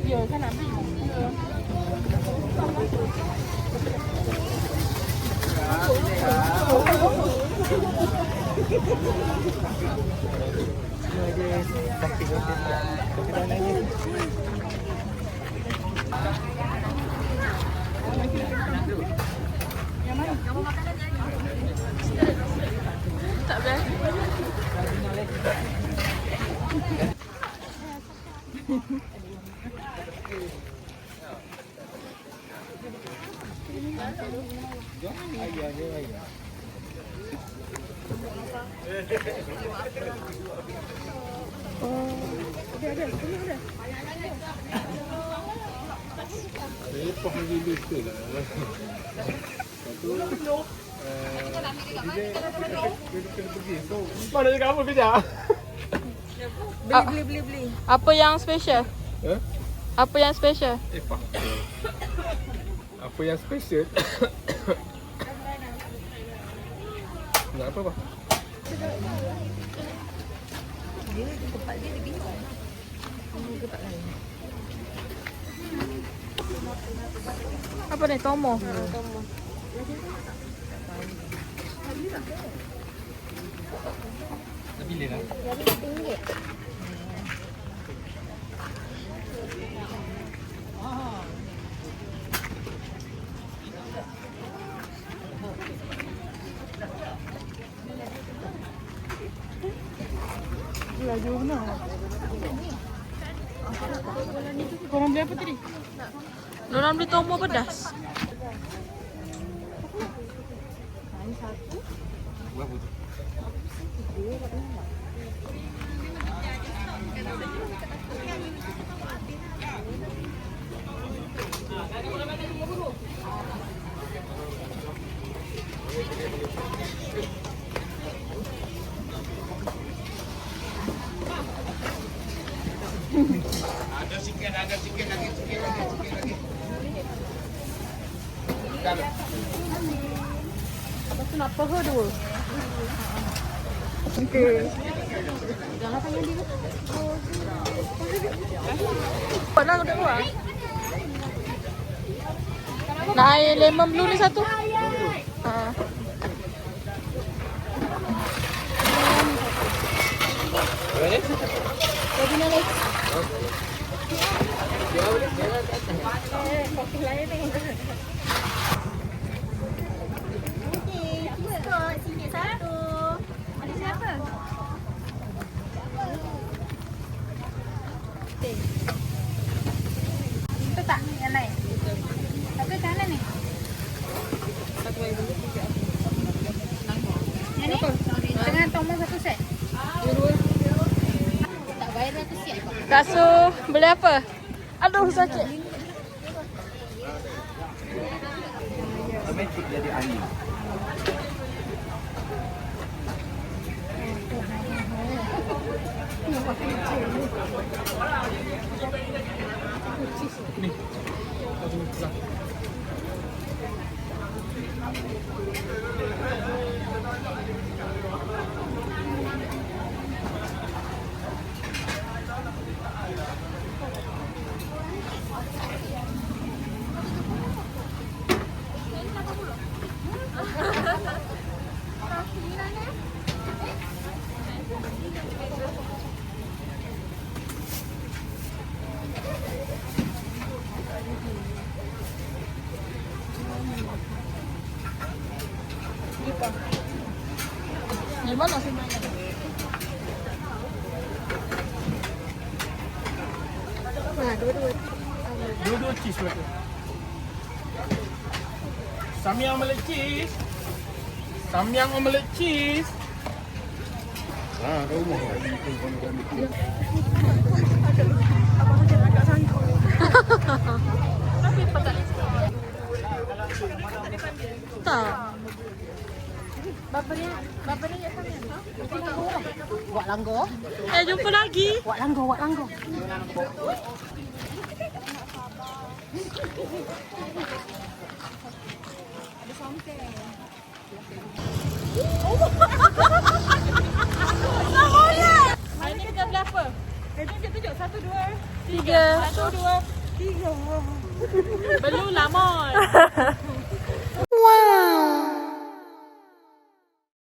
Giờ cái nào tak boleh. Lepas lagi betul lah. Kena pergi. So, mana cakap apa kejap? Beli. Apa yang special? Eh? Apa yang special? Pak. Apa yang special? Nak apa, Pak? Dia tempat dia bingung. Tempat lain. Apa ni? Tomo. Tomo. Dah pilih dah. Jadi RM1. Lagi mana? Korang beli apa tadi? Diorang beli tomo pedas. Berapa tu? Ada sikit lagi. Apa tu nak apa dua? Okey. Jangan tanya dia. Buatlah udah buat. Nak air lemon blue ni satu. Ha. Boleh? Jadi nak sini satu. Ada siapa? Itu tak yang lain. Tapi kanan ni. Satu air blue. Yang ni? Dengan tomo satu set. Tak bayar satu set. Kak Su, beli apa? Aduh, sakit. Automatik jadi angin. Ni. Di mana sih? Nah, dua-dua. Dua-dua cheese berapa? Samyang omelette cheese. Samyang omelette cheese. Kau rumah. Tapi pakai tak. Bapa dia sama. Buat langgar. Jumpa lagi. Buat langgar. Ada something. Satu, dua. 3. Satu, dua, tiga. Belum lah, Mon.